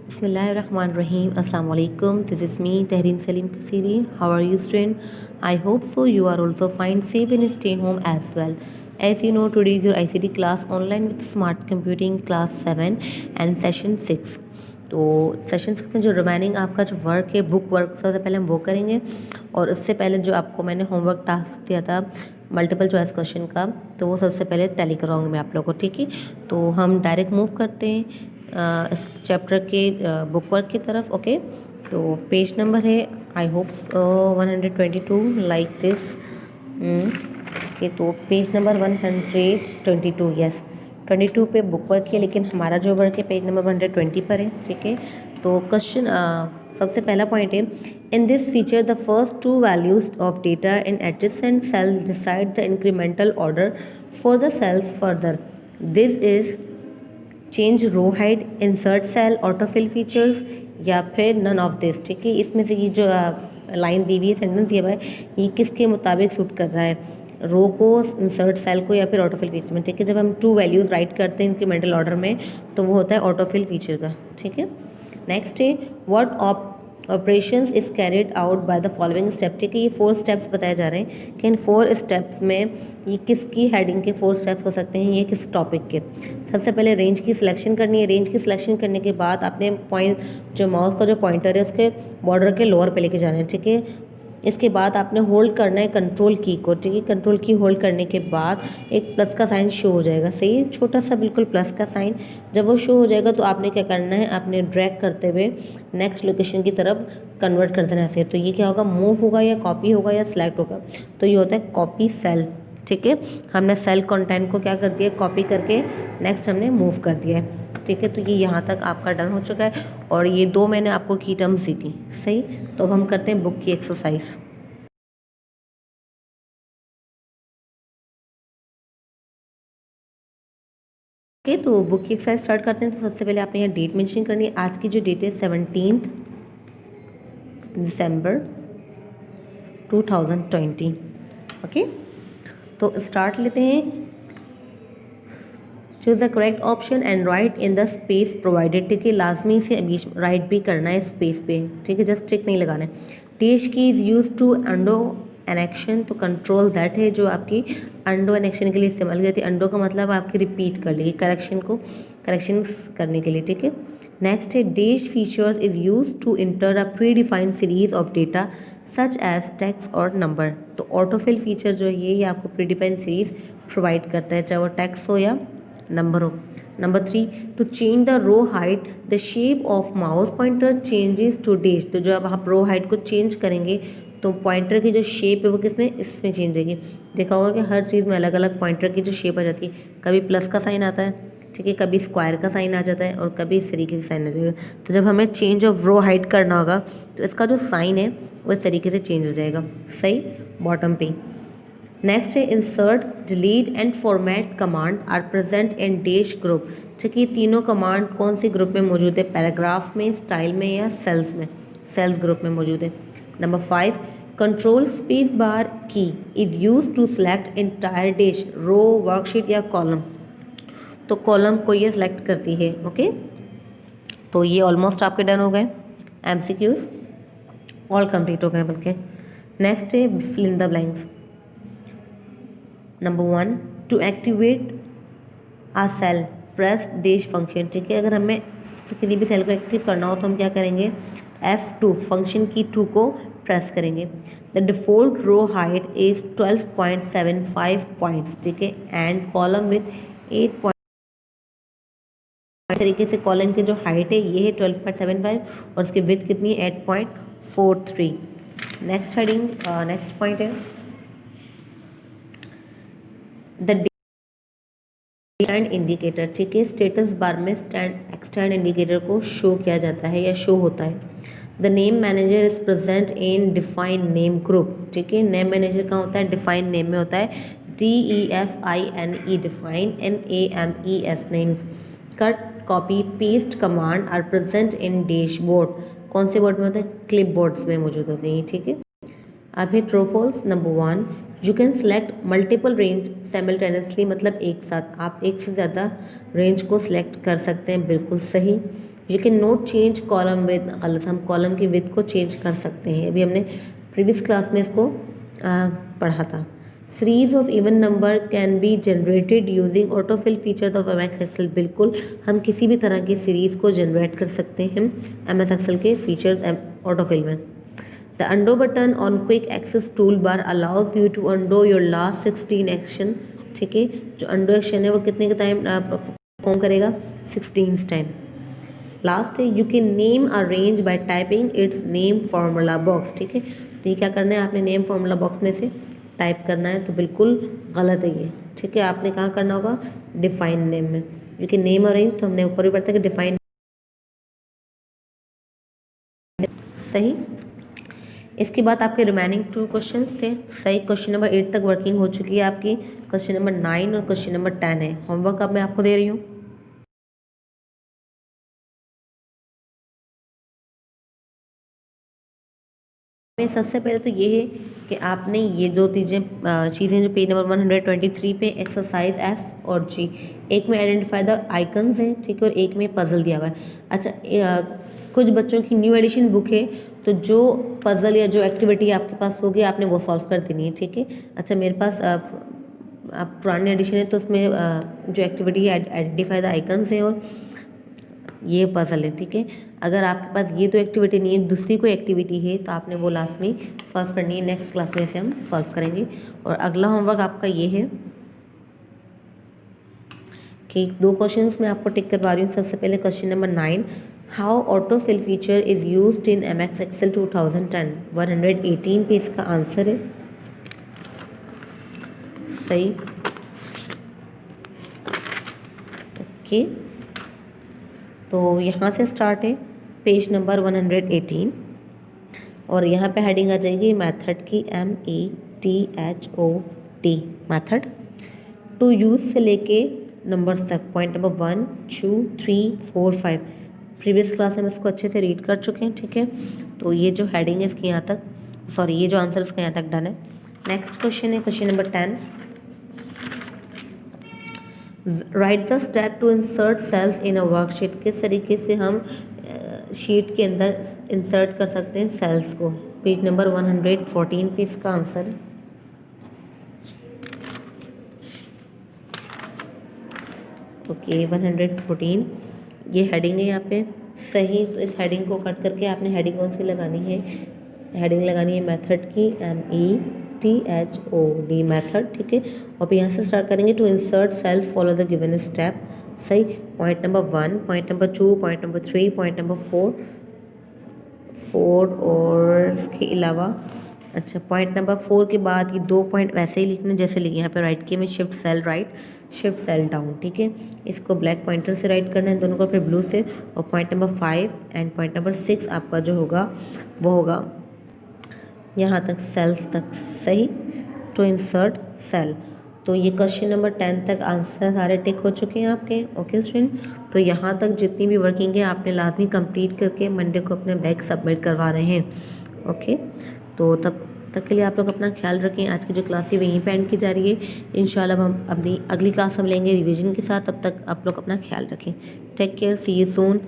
Bismillahirrahmanirrahim. Assalamu alaikum. This is me, Tehrin Salim Kasiri. How are you, student? I hope so. You are also fine, safe, and stay home as well. As you know, today is your ICT class online with Smart Computing Class 7 and Session 6. तो session 6 में जो remaining आपका जो work है, book work, सबसे पहले हम वो करेंगे। और इससे पहले जो आपको मैंने होमवर्क टास्क दिया था मल्टीपल चॉइस क्वेश्चन का, तो वो सबसे पहले टैली कराऊंगी मैं आप लोगों को, ठीक है। तो हम डायरेक्ट मूव करते हैं इस चैप्टर के बुक वर्क की तरफ। ओके, तो पेज नंबर है I hope 122 like this. Okay, तो पेज नंबर 122, यस 22 पे बुक वर्क है, लेकिन हमारा जो वर्क है पेज नंबर 120 पर है, ठीक है। तो क्वेश्चन सबसे पहला पॉइंट है, in this feature the first two values of data in adjacent cells decide the incremental order for the cells further. This is change row height, insert cell, autofill features या फिर none of this, ठीक है। इसमें से ये जो line दी हुई है, सेंटेंस दिया हुआ है, ये किसके मुताबिक सूट कर रहा है, रो को, इंसर्ट सेल को या फिर ऑटोफिल फीचर में, ठीक है। जब हम टू वैल्यूज़ राइट करते हैं इंक्रीमेंटल ऑर्डर में, तो वो होता है ऑटोफिल फीचर का, ठीक है। नेक्स्ट है what operations is carried out by the following step, ठीक है। ये 4 स्टेप्स बताए जा रहे हैं कि इन 4 स्टेप्स में ये किसकी हेडिंग के 4 स्टेप्स हो सकते हैं, ये किस टॉपिक के। सबसे पहले रेंज की सिलेक्शन करनी है। रेंज की सिलेक्शन करने के बाद आपने पॉइंट जो माउस का जो पॉइंटर है उसके बॉर्डर के लोअर पे लेके जाना है, ठीक है। इसके बाद आपने होल्ड करना है कंट्रोल की को, ठीक है। कंट्रोल की होल्ड करने के बाद एक प्लस का साइन शो हो जाएगा, सही, छोटा सा बिल्कुल प्लस का साइन। जब वो शो हो जाएगा तो आपने क्या करना है, आपने ड्रैग करते हुए नेक्स्ट लोकेशन की तरफ कन्वर्ट कर देना है। तो ये क्या होगा, मूव होगा या कॉपी होगा या सिलेक्ट होगा, तो ये होता है कॉपी सेल, ठीक है। हमने सेल कंटेंट को क्या कर दिया, कॉपी करके नेक्स्ट हमने मूव कर दिया है, ठीक है। तो ये यहाँ तक आपका डन हो चुका है और ये 2 मैंने आपको की टर्म्स दी थी, सही। तो अब हम करते हैं बुक की एक्सरसाइज। ओके, तो बुक की एक्सरसाइज स्टार्ट करते हैं। तो सबसे पहले आपने यहाँ डेट मेंशन करनी है। आज की जो डेट है 17 दिसंबर 2020। ओके, तो स्टार्ट लेते हैं। Choose the correct option and right in the space provided, ठीक है। लाजमी से बीच राइट भी करना है स्पेस पे, ठीक है, जस्ट टिक नहीं लगाना है। डैश की is use to undo annexation, तो कंट्रोल दैट है जो आपकी अंडो एनेक्शन के लिए इस्तेमाल की जाती है। अंडो का मतलब आपकी रिपीट कर लेगी, करेक्शन को करेक्शन करने के लिए, ठीक है। नेक्स्ट है dash features is use to enter a predefined series of data such as text और नंबर, तो ऑटोफिल फीचर जो है ये आपको प्री डिफाइंड सीरीज प्रोवाइड करता है, चाहे वो टेक्स्ट हो या नंबर हो। Number 3, to change the row height the shape of mouse pointer changes to dash, तो जब आप रो हाइट को चेंज करेंगे तो पॉइंटर की जो शेप है वो किसमें, इसमें चेंज होगी। देखा होगा कि हर चीज़ में अलग अलग पॉइंटर की जो शेप आ जाती है, कभी प्लस का साइन आता है, ठीक है, कभी स्क्वायर का साइन आ जाता है और कभी इस तरीके से साइन आ जाएगा। तो जब हमें चेंज ऑफ रो हाइट करना होगा तो इसका जो साइन है वो इस तरीके से चेंज हो जाएगा, सही, बॉटम पे। नेक्स्ट है insert, delete and format command are present in dash group, ठीक है। तीनों कमांड कौन सी ग्रुप में मौजूद है, पैराग्राफ में, स्टाइल में या सेल्स में, सेल्स ग्रुप में मौजूद है। Number 5, control space bar key is use to select entire dash, row, worksheet या कॉलम, तो कॉलम को ये सिलेक्ट करती है, ओके। तो ये ऑलमोस्ट आपके डन हो गए, MCQs ऑल कंप्लीट हो गए बल्कि। नेक्स्ट है fill in the blanks. Number 1, to activate a cell press dash function, ठीक है। अगर हमें किसी भी सेल को एक्टिव करना हो तो हम क्या करेंगे, F2 फंक्शन की 2 को प्रेस करेंगे। The default row height is 12.75 points, ठीक है, एंड कॉलम विथ 8 पॉइंट, इस तरीके से कॉलम की जो हाइट है ये है 12.75 और उसकी विथ कितनी है 8.43। नेक्स्ट हेडिंग, नेक्स्ट पॉइंट है द स्टैंड इंडिकेटर, ठीक है। स्टेटस बार में स्टैंड इंडिकेटर को शो किया जाता है या शो होता है। The name manager is present in define name group, ठीक है। नेम मैनेजर कहाँ होता है, डिफाइन नेम में होता है, DEFINE define, NAMES names. Cut, copy, paste command are present in dashboard, कौन से बोर्ड में होता है, क्लिप बोर्ड्स में मौजूद होते हैं, ठीक है। अब है true false. Number 1, you can select multiple range simultaneously, मतलब एक साथ आप एक से ज़्यादा रेंज को सिलेक्ट कर सकते हैं, बिल्कुल सही। You can note change column with, गलत, हम कॉलम की विथ को चेंज कर सकते हैं, अभी हमने प्रीवियस क्लास में इसको पढ़ा था। Series of even number can be generated using autofill feature of MS Excel, बिल्कुल हम किसी भी तरह की सीरीज़ को जनरेट कर सकते हैं एमएस एक्सेल के फीचर्स ऑटोफिल में। The undo button on quick access tool bar allows you to undo your last 16 action, ठीक है, जो अंडो एक्शन है वो कितने का टाइम परफॉर्म करेगा, 16 टाइम। लास्ट है you can name a range bye typing it's name formula box, ठीक है, तो ये क्या करना है, आपने नेम फार्मूला बॉक्स में से टाइप करना है, तो बिल्कुल गलत है ये, ठीक है, आपने कहाँ करना होगा, डिफाइन नेम में। You can name a range, तो हमने ऊपर भी पढ़ा था कि डिफाइन, सही। इसके बाद आपके रिमेनिंग 2 क्वेश्चन थे, सही। क्वेश्चन नंबर 8 तक वर्किंग हो चुकी है आपकी, क्वेश्चन नंबर 9 और क्वेश्चन नंबर 10 है। होमवर्क अब मैं आपको दे रही हूँ। में सबसे पहले तो ये है कि आपने ये दो चीज़ें जो पेज नंबर 123 पे एक्सरसाइज एफ और जी, एक में आइडेंटिफाई द आइकन्स हैं, ठीक है, और एक में पजल दिया हुआ है। अच्छा, कुछ बच्चों की न्यू एडिशन बुक है, तो जो पजल या जो एक्टिविटी आपके पास होगी आपने वो सॉल्व कर देनी है, ठीक है। अच्छा, मेरे पास आप पुरानी एडिशन है, तो उसमें जो एक्टिविटी है आइडेंटिफाई द आइकन्स है और ये पजल है, ठीक है। अगर आपके पास ये तो एक्टिविटी नहीं है, दूसरी कोई एक्टिविटी है, तो आपने वो लास्ट में सॉल्व करनी है। नेक्स्ट क्लास में इसे हम सॉल्व करेंगे। और अगला होमवर्क आपका ये है कि 2 क्वेश्चंस मैं आपको टिक करवा रही हूँ। सबसे पहले question number 9, how autofill feature is used in MS Excel 2010, 118 पे इसका आंसर है, सही, ओके। तो यहाँ से स्टार्ट है पेज नंबर 118 और यहाँ पे हेडिंग आ जाएगी मेथड की, METHOD, मेथड। टू यूज़ से लेके नंबर्स तक, पॉइंट नंबर 1, 2, 3, 4, 5, प्रीवियस क्लास में इसको अच्छे से रीड कर चुके हैं, ठीक है। तो ये जो हेडिंग है इसकी यहाँ तक, सॉरी, ये जो आंसर इसका यहाँ तक डन है। नेक्स्ट क्वेश्चन है question number 10, write the step to insert cells in a worksheet, किस तरीके से हम शीट के अंदर इंसर्ट कर सकते हैं सेल्स को। पेज नंबर 114 पे इसका आंसर है, ओके, 114 ये हेडिंग है यहाँ पे, सही। तो इस हेडिंग को कट करके आपने हेडिंग कौन सी लगानी है, हेडिंग लगानी है मेथड की, METHOD, मेथड, ठीक है। और फिर यहाँ से स्टार्ट करेंगे, to insert self follow the given step, सही। Point number 1, point number 2, point number 3, point number 4 और इसके अलावा, अच्छा, पॉइंट नंबर 4 के बाद ये 2 पॉइंट वैसे ही लिखने जैसे लिखे यहाँ पे राइट के में, shift cell right, shift cell down, ठीक है। इसको ब्लैक पॉइंटर से राइट करना है दोनों को, फिर ब्लू से। और point number 5 and point number 6 आपका जो होगा वो होगा यहाँ तक, सेल्स तक, सही, टू इंसर्ट सेल। तो ये क्वेश्चन नंबर 10 तक आंसर सारे टिक हो चुके हैं आपके, ओके स्टूडेंट। तो यहाँ तक जितनी भी वर्किंग है आपने लाजमी कंप्लीट करके मंडे को अपने बैग सबमिट करवा रहे हैं, ओके। तो तब तक के लिए आप लोग अपना ख्याल रखें। आज की जो क्लास थी वहीं पे एंड की जा रही है। इंशाल्लाह हम अपनी अगली क्लास हम लेंगे रिवीजन के साथ। तब तक आप लोग अपना ख्याल रखें। Take care, see you soon.